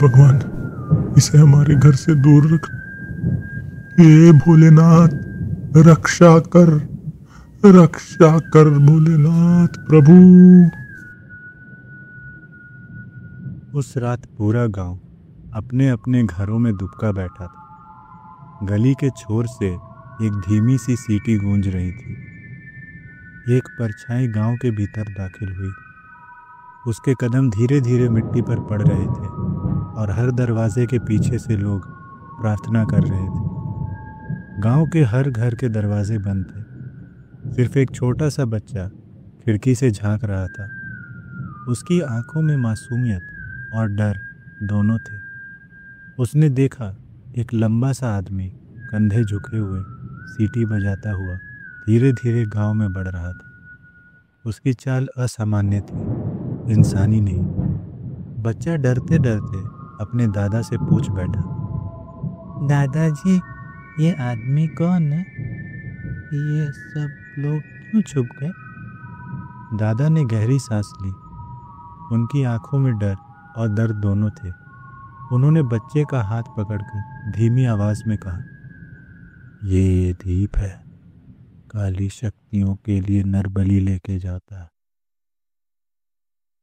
भगवान, इसे हमारे घर से दूर रख। हे भोलेनाथ, रक्षा कर, रक्षा कर भोलेनाथ प्रभु। उस रात पूरा गांव अपने अपने घरों में दुबका बैठा था। गली के छोर से एक धीमी सी सीटी गूंज रही थी। एक परछाई गांव के भीतर दाखिल हुई। उसके कदम धीरे धीरे मिट्टी पर पड़ रहे थे और हर दरवाजे के पीछे से लोग प्रार्थना कर रहे थे। गांव के हर घर के दरवाजे बंद थे। सिर्फ एक छोटा सा बच्चा खिड़की से झांक रहा था। उसकी आंखों में मासूमियत और डर दोनों थे। उसने देखा एक लंबा सा आदमी कंधे झुके हुए सीटी बजाता हुआ धीरे धीरे गांव में बढ़ रहा था। उसकी चाल असामान्य थी, इंसानी नहीं। बच्चा डरते डरते अपने दादा से पूछ बैठा, दादाजी, ये आदमी कौन है? ये सब लोग क्यों छुप गए? दादा ने गहरी सांस ली। उनकी आंखों में डर और दर्द दोनों थे। उन्होंने बच्चे का हाथ पकड़कर धीमी आवाज में कहा, ये दीप है, काली शक्तियों के लिए नर बलि लेके जाता है।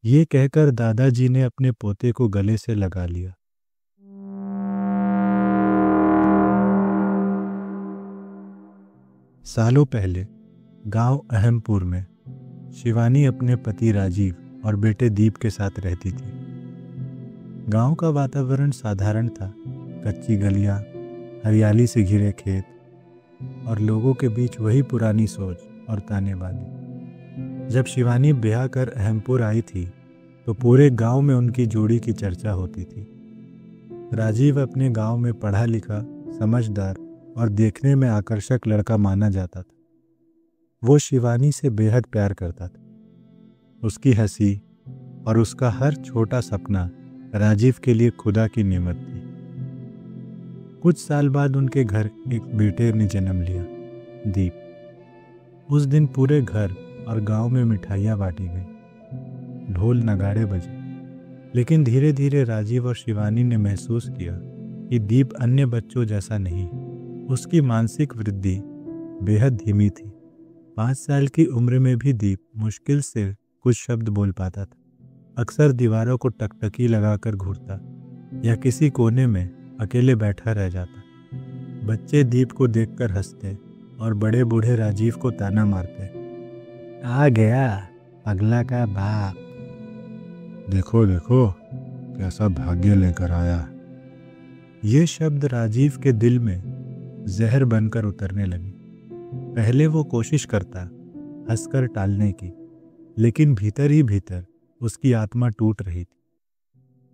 ये कहकर दादाजी ने अपने पोते को गले से लगा लिया। सालों पहले गांव अहमपुर में शिवानी अपने पति राजीव और बेटे दीप के साथ रहती थी। गांव का वातावरण साधारण था। कच्ची गलियां, हरियाली से घिरे खेत और लोगों के बीच वही पुरानी सोच और तानेबानी। जब शिवानी ब्याह कर अहमपुर आई थी तो पूरे गांव में उनकी जोड़ी की चर्चा होती थी। राजीव अपने गांव में पढ़ा लिखा, समझदार और देखने में आकर्षक लड़का माना जाता था। वो शिवानी से बेहद प्यार करता था। उसकी हंसी और उसका हर छोटा सपना राजीव के लिए खुदा की नेमत थी। कुछ साल बाद उनके घर एक बेटे ने जन्म लिया, दीप। उस दिन पूरे घर और गांव में मिठाइयाँ बांटी गई, ढोल नगाड़े बजे। लेकिन धीरे धीरे राजीव और शिवानी ने महसूस किया कि दीप अन्य बच्चों जैसा नहीं। उसकी मानसिक वृद्धि बेहद धीमी थी। 5 साल की उम्र में भी दीप मुश्किल से कुछ शब्द बोल पाता था। अक्सर दीवारों को टकटकी लगाकर घूरता या किसी कोने में अकेले बैठा रह जाता। बच्चे दीप को देखकर हंसते और बड़े बूढ़े राजीव को ताना मारते, आ गया पगला का बाप। देखो देखो कैसा भाग्य लेकर आया। ये शब्द राजीव के दिल में जहर बनकर उतरने लगी। पहले वो कोशिश करता हंसकर टालने की, लेकिन भीतर ही भीतर उसकी आत्मा टूट रही थी।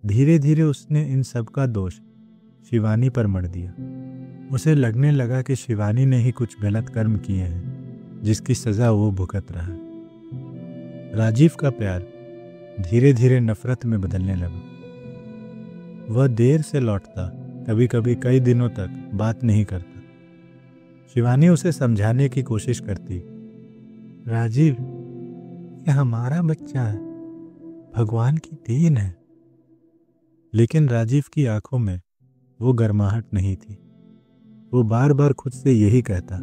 धीरे धीरे उसने इन सब का दोष शिवानी पर मढ़ दिया। उसे लगने लगा कि शिवानी ने ही कुछ गलत कर्म किए हैं, जिसकी सजा वो भुगत रहा है। राजीव का प्यार धीरे धीरे नफरत में बदलने लगा। वह देर से लौटता, कभी कभी कई दिनों तक बात नहीं करता। शिवानी उसे समझाने की कोशिश करती, राजीव, ये हमारा बच्चा है, भगवान की देन है। लेकिन राजीव की आंखों में वो गर्माहट नहीं थी। वो बार बार खुद से यही कहता,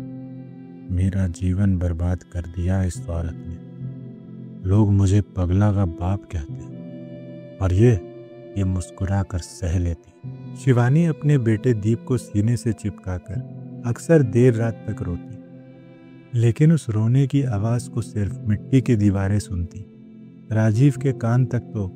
मेरा जीवन बर्बाद कर दिया इस औरत ने। लोग मुझे पगला का बाप कहते हैं और ये मुस्कुरा कर सह लेती। शिवानी अपने बेटे दीप को सीने से चिपकाकर अक्सर देर रात तक रोती, लेकिन उस रोने की आवाज़ को सिर्फ मिट्टी की दीवारें सुनती। राजीव के कान तक तो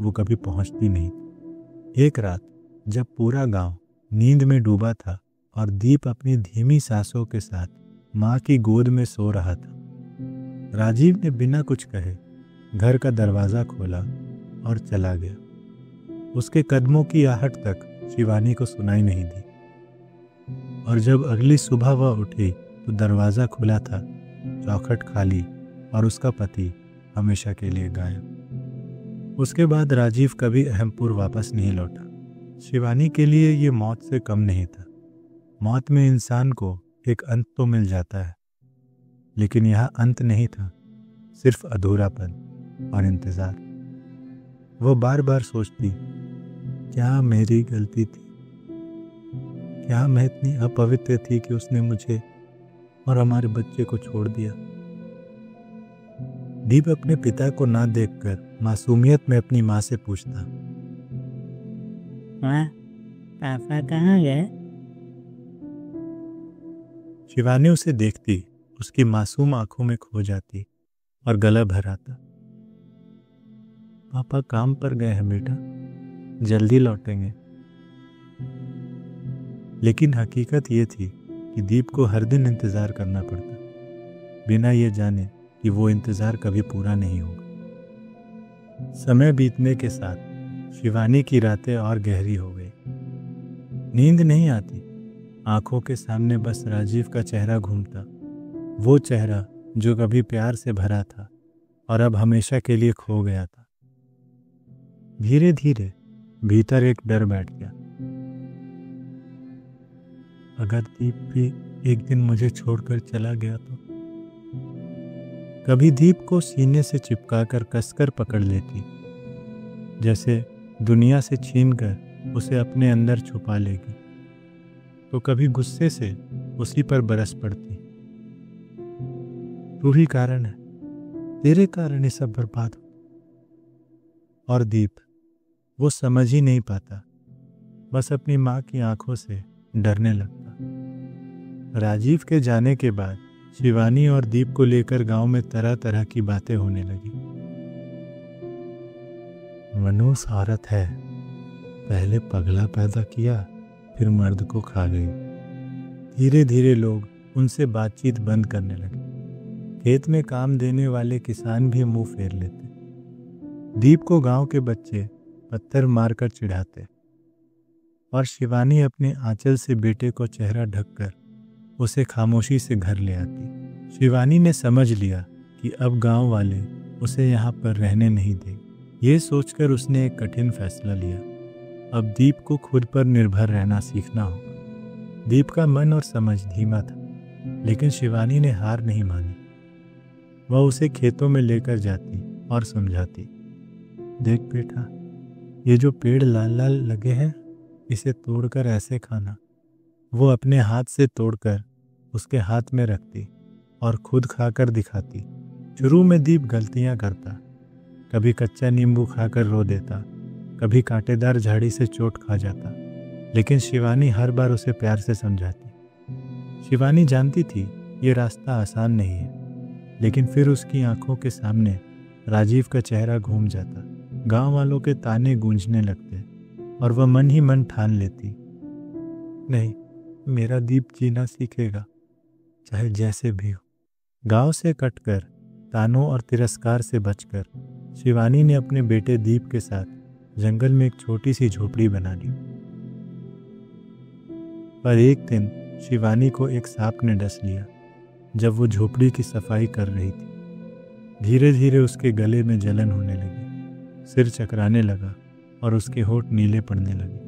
वो कभी पहुंचती नहीं थी। एक रात जब पूरा गांव नींद में डूबा था और दीप अपनी धीमी सांसों के साथ माँ की गोद में सो रहा था, राजीव ने बिना कुछ कहे घर का दरवाज़ा खोला और चला गया। उसके कदमों की आहट तक शिवानी को सुनाई नहीं दी। और जब अगली सुबह वह उठी तो दरवाज़ा खुला था, चौखट खाली और उसका पति हमेशा के लिए गायब। उसके बाद राजीव कभी अहमपुर वापस नहीं लौटा। शिवानी के लिए ये मौत से कम नहीं था। मौत में इंसान को एक अंत तो मिल जाता है, लेकिन यह अंत नहीं था, सिर्फ अधूरापन और इंतज़ार। वो बार बार सोचती, क्या मेरी गलती थी? क्या मैं इतनी अपवित्र थी कि उसने मुझे और हमारे बच्चे को छोड़ दिया? दीप अपने पिता को ना देखकर मासूमियत में अपनी माँ से पूछता, माँ, पापा कहाँ गए? शिवानी उसे देखती, उसकी मासूम आंखों में खो जाती और गला भर आता। पापा काम पर गए हैं बेटा, जल्दी लौटेंगे। लेकिन हकीकत ये थी कि दीप को हर दिन इंतजार करना पड़ता, बिना ये जाने कि वो इंतजार कभी पूरा नहीं होगा। समय बीतने के साथ शिवानी की रातें और गहरी हो गई। नींद नहीं आती, आंखों के सामने बस राजीव का चेहरा घूमता, वो चेहरा जो कभी प्यार से भरा था और अब हमेशा के लिए खो गया था। धीरे धीरे भीतर एक डर बैठ गया, अगर दीप भी एक दिन मुझे छोड़कर चला गया तो। कभी दीप को सीने से चिपकाकर कसकर पकड़ लेती, जैसे दुनिया से छीनकर उसे अपने अंदर छुपा लेगी, तो कभी गुस्से से उसी पर बरस पड़ती, तू ही कारण है, तेरे कारण ही सब बर्बाद हो। और दीप वो समझ ही नहीं पाता, बस अपनी माँ की आंखों से डरने लगता। राजीव के जाने के बाद शिवानी और दीप को लेकर गांव में तरह तरह की बातें होने लगी। मनोज औरत है, पहले पगला पैदा किया, फिर मर्द को खा गई। धीरे धीरे लोग उनसे बातचीत बंद करने लगे। खेत में काम देने वाले किसान भी मुंह फेर लेते। दीप को गांव के बच्चे पत्थर मारकर चिढ़ाते और शिवानी अपने आंचल से बेटे को चेहरा ढककर उसे खामोशी से घर ले आती। शिवानी ने समझ लिया कि अब गांव वाले उसे यहाँ पर रहने नहीं देंगे। ये सोचकर उसने एक कठिन फैसला लिया, अब दीप को खुद पर निर्भर रहना सीखना होगा। दीप का मन और समझ धीमा था, लेकिन शिवानी ने हार नहीं मानी। वह उसे खेतों में लेकर जाती और समझाती, देख बेटा, ये जो पेड़ लाल लाल लगे हैं, इसे तोड़कर ऐसे खाना। वो अपने हाथ से तोड़कर उसके हाथ में रखती और खुद खाकर दिखाती। शुरू में दीप गलतियां करता, कभी कच्चा नींबू खाकर रो देता, कभी कांटेदार झाड़ी से चोट खा जाता, लेकिन शिवानी हर बार उसे प्यार से समझाती। शिवानी जानती थी ये रास्ता आसान नहीं है, लेकिन फिर उसकी आंखों के सामने राजीव का चेहरा घूम जाता, गांव वालों के ताने गूंजने लगते और वह मन ही मन ठान लेती, नहीं, मेरा दीप जीना सीखेगा, चाहे जैसे भी हो। गांव से कटकर, तानों और तिरस्कार से बचकर शिवानी ने अपने बेटे दीप के साथ जंगल में एक छोटी सी झोपड़ी बना ली। पर एक दिन शिवानी को एक सांप ने डस लिया जब वो झोपड़ी की सफाई कर रही थी। धीरे धीरे उसके गले में जलन होने लगी, सिर चकराने लगा और उसके होंठ नीले पड़ने लगे।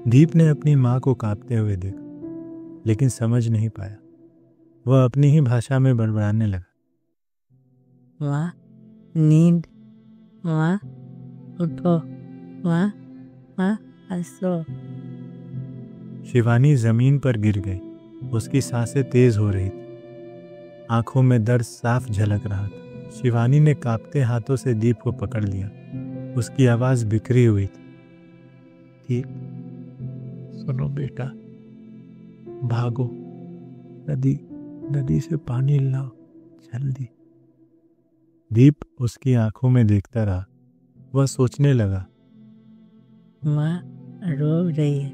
दीप ने अपनी माँ को कांपते हुए देखा, लेकिन समझ नहीं पाया। वह अपनी ही भाषा में बड़बड़ाने लगा, माँ, नींद, माँ, उठो, माँ, माँ, हंसो। शिवानी जमीन पर गिर गई, उसकी सांसें तेज हो रही थी, आंखों में दर्द साफ झलक रहा था। शिवानी ने कांपते हाथों से दीप को पकड़ लिया, उसकी आवाज बिखरी हुई थी, दीप, सुनो बेटा, भागो, नदी से पानी लाओ, जल्दी। दीप उसकी आंखों में देखता रहा। वह सोचने लगा, माँ रो रही है,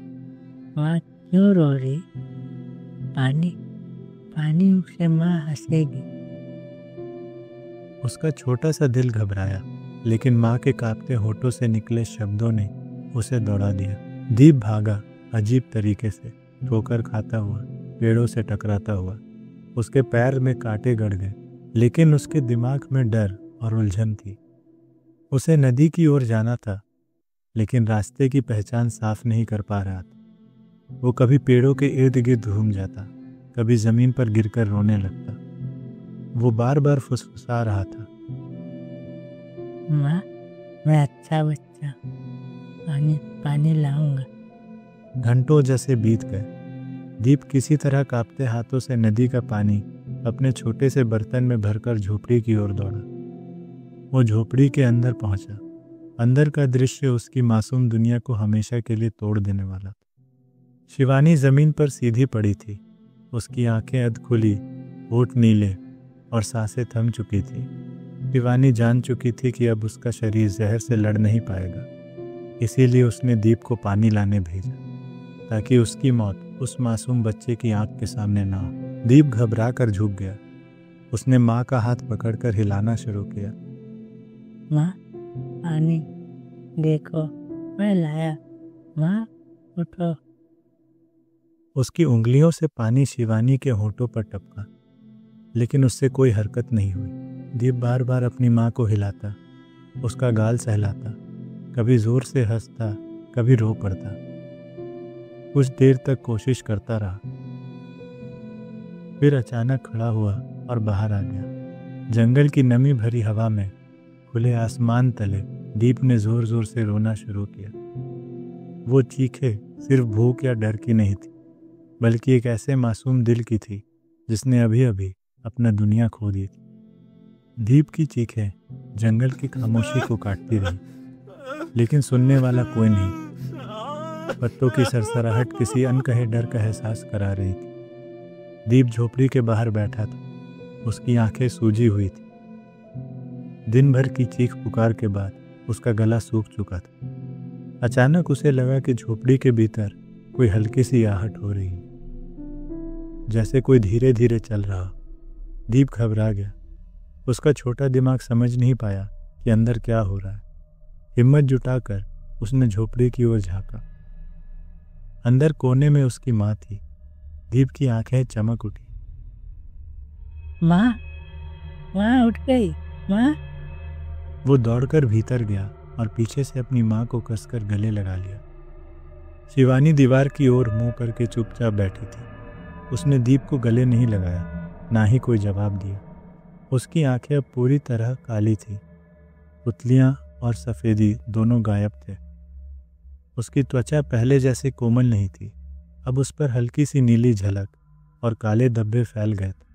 माँ क्यों रो रही? पानी से माँ हंसेगी। उसका छोटा सा दिल घबराया, लेकिन माँ के कांपते होठों से निकले शब्दों ने उसे दौड़ा दिया। दीप भागा, अजीब तरीके से, ठोकर खाता हुआ, पेड़ों से टकराता हुआ। उसके पैर में कांटे गड़ गए, लेकिन उसके दिमाग में डर और उलझन थी। उसे नदी की ओर जाना था, लेकिन रास्ते की पहचान साफ नहीं कर पा रहा था। वो कभी पेड़ों के इर्द गिर्द घूम जाता, कभी जमीन पर गिरकर रोने लगता। वो बार बार फुसफुसा रहा था, माँ, मैं अच्छा बच्चा, पानी पानी लाऊंगा। घंटों जैसे बीत गए। दीप किसी तरह कांपते हाथों से नदी का पानी अपने छोटे से बर्तन में भरकर झोपड़ी की ओर दौड़ा। वो झोपड़ी के अंदर पहुंचा। अंदर का दृश्य उसकी मासूम दुनिया को हमेशा के लिए तोड़ देने वाला था। शिवानी जमीन पर सीधी पड़ी थी। उसकी आंखें अध खुली, होठ नीले और सांसें थम चुकी थी। शिवानी जान चुकी थी कि अब उसका शरीर जहर से लड़ नहीं पाएगा। इसीलिए उसने दीप को पानी लाने भेजा ताकि उसकी मौत उस मासूम बच्चे की आंख के सामने ना हो। दीप घबरा कर झुक गया। उसने माँ का हाथ पकड़कर हिलाना शुरू किया। माँ, पानी देखो, मैं लाया। माँ, उठो। उसकी उंगलियों से पानी शिवानी के होठों पर टपका, लेकिन उससे कोई हरकत नहीं हुई। दीप बार बार अपनी माँ को हिलाता, उसका गाल सहलाता, कभी जोर से हंसता, कभी रो पड़ता। कुछ देर तक कोशिश करता रहा, फिर अचानक खड़ा हुआ और बाहर आ गया। जंगल की नमी भरी हवा में, खुले आसमान तले दीप ने जोर जोर से रोना शुरू किया। वो चीखें सिर्फ भूख या डर की नहीं थी, बल्कि एक ऐसे मासूम दिल की थी जिसने अभी अभी अपना दुनिया खो दी थी। दीप की चीखें जंगल की खामोशी को काटती रही, लेकिन सुनने वाला कोई नहीं। पत्तों की सरसराहट किसी अनकहे डर का एहसास करा रही थी। दीप झोपड़ी के बाहर बैठा था। उसकी आंखें सूजी हुई थी। दिन भर की चीख पुकार के बाद उसका गला सूख चुका था। अचानक उसे लगा कि झोपड़ी के भीतर कोई हल्की सी आहट हो रही है, जैसे कोई धीरे धीरे चल रहा। दीप घबरा गया। उसका छोटा दिमाग समझ नहीं पाया कि अंदर क्या हो रहा है। हिम्मत जुटाकर उसने झोपड़ी की ओर झांका। अंदर कोने में उसकी माँ थी। दीप की आंखें चमक उठी। माँ, माँ उठ गई। माँ। वो दौड़कर भीतर गया और पीछे से अपनी माँ को कसकर गले लगा लिया। शिवानी दीवार की ओर मुंह करके चुपचाप बैठी थी। उसने दीप को गले नहीं लगाया, ना ही कोई जवाब दिया। उसकी आंखें अब पूरी तरह काली थी। पुतलियां और सफ़ेदी दोनों गायब थे। उसकी त्वचा पहले जैसे कोमल नहीं थी। अब उस पर हल्की सी नीली झलक और काले धब्बे फैल गए थे।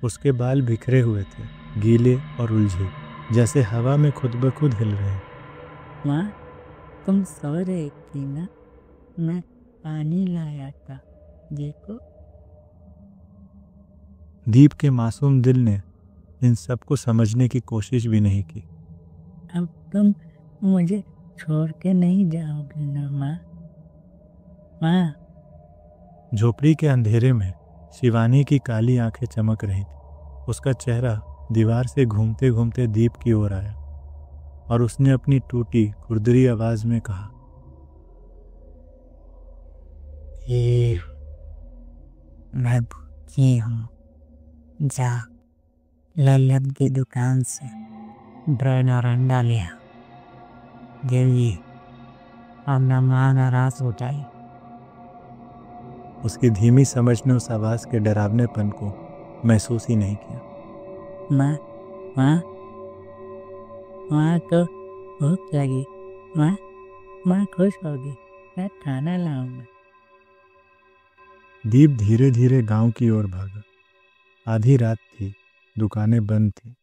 उसके बाल बिखरे हुए थे, गीले और उलझे, जैसे हवा में खुद ब खुद हिल रहे। माँ, तुम सो रही थी ना? मैं पानी लाया था, देखो। दीप के मासूम दिल ने इन सब को समझने की कोशिश भी नहीं की। अब तुम मुझे छोड़ के नहीं जाओगे ना माँ? माँ। झोपड़ी के अंधेरे में शिवानी की काली आंखें चमक रही थी। उसका चेहरा दीवार से घूमते घूमते दीप की ओर आया और उसने अपनी टूटी खुरदरी आवाज में कहा, मैं भूखी हूँ। जा ललन की दुकान से ब्रेड और अंडा लिया। देवी और नमान रास उठाई। उसकी धीमी समझ ने उस आवाज के डरावनेपन को महसूस ही नहीं किया। माँ, माँ, माँ तो भूख लगी। माँ, माँ खुश होगी। मैं खाना लाऊंगा। दीप धीरे धीरे गांव की ओर भागा। आधी रात थी, दुकानें बंद थी।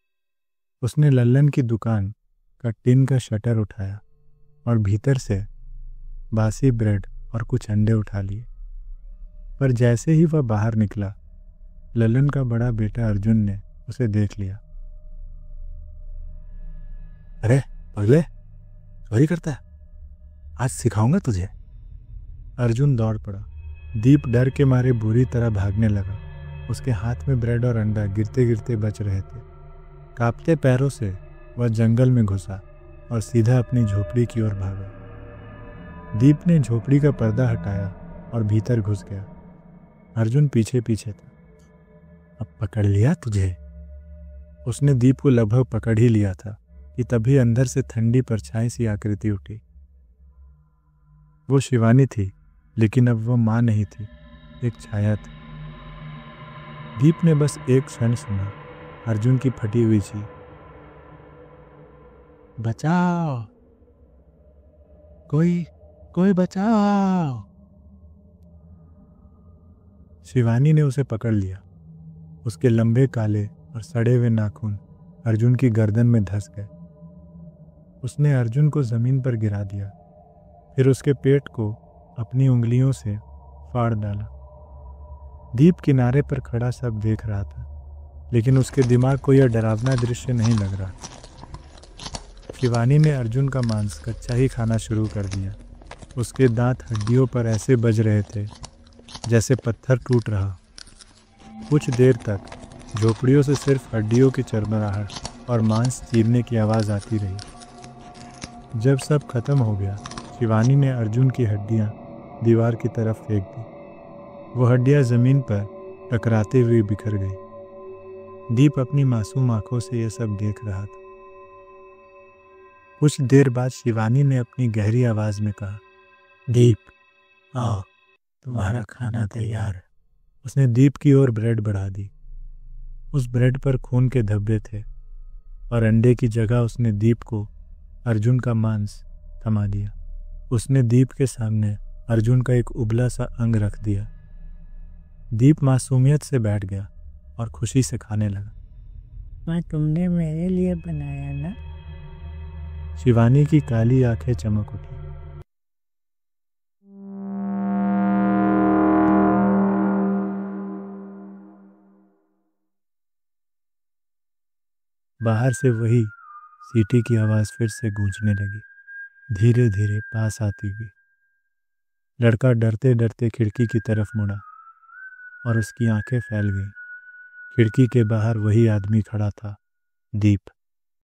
उसने लल्लन की दुकान का टिन का शटर उठाया और भीतर से बासी ब्रेड और कुछ अंडे उठा लिए। पर जैसे ही वह बाहर निकला, लल्लन का बड़ा बेटा अर्जुन ने उसे देख लिया। अरे पगले, चोरी करता है? आज सिखाऊंगा तुझे। अर्जुन दौड़ पड़ा। दीप डर के मारे बुरी तरह भागने लगा। उसके हाथ में ब्रेड और अंडा गिरते गिरते बच रहे थे। कांपते पैरों से वह जंगल में घुसा और सीधा अपनी झोपड़ी की ओर भागा। दीप ने झोपड़ी का पर्दा हटाया और भीतर घुस गया। अर्जुन पीछे पीछे था। अब पकड़ लिया तुझे। उसने दीप को लगभग पकड़ ही लिया था कि तभी अंदर से ठंडी परछाई सी आकृति उठी। वो शिवानी थी, लेकिन अब वह माँ नहीं थी, एक छाया थी। दीप ने बस एक क्षण सुना अर्जुन की फटी हुई चीख, बचाओ। कोई कोई बचाओ। शिवानी ने उसे पकड़ लिया। उसके लंबे काले और सड़े हुए नाखून अर्जुन की गर्दन में धंस गए। उसने अर्जुन को जमीन पर गिरा दिया, फिर उसके पेट को अपनी उंगलियों से फाड़ डाला। दीप किनारे पर खड़ा सब देख रहा था, लेकिन उसके दिमाग को यह डरावना दृश्य नहीं लग रहा। शिवानी ने अर्जुन का मांस कच्चा ही खाना शुरू कर दिया। उसके दांत हड्डियों पर ऐसे बज रहे थे जैसे पत्थर टूट रहा। कुछ देर तक झोपड़ियों से सिर्फ हड्डियों की चरमराहट और मांस चीरने की आवाज़ आती रही। जब सब खत्म हो गया, शिवानी ने अर्जुन की हड्डियां दीवार की तरफ फेंक दी। वो हड्डियां ज़मीन पर टकराते हुए बिखर गई। दीप अपनी मासूम आंखों से यह सब देख रहा था। कुछ देर बाद शिवानी ने अपनी गहरी आवाज़ में कहा, दीप आओ, तुम्हारा खाना तैयार है। उसने दीप की ओर ब्रेड बढ़ा दी। उस ब्रेड पर खून के धब्बे थे और अंडे की जगह उसने दीप को अर्जुन का मांस थमा दिया। उसने दीप के सामने अर्जुन का एक उबला सा अंग रख दिया। दीप मासूमियत से बैठ गया और खुशी से खाने लगा। मैं तुमने मेरे लिए बनाया ना? शिवानी की काली आंखें चमक उठी। बाहर से वही सीटी की आवाज़ फिर से गूंजने लगी, धीरे धीरे पास आती हुई। लड़का डरते डरते खिड़की की तरफ मुड़ा और उसकी आंखें फैल गईं। खिड़की के बाहर वही आदमी खड़ा था, दीप।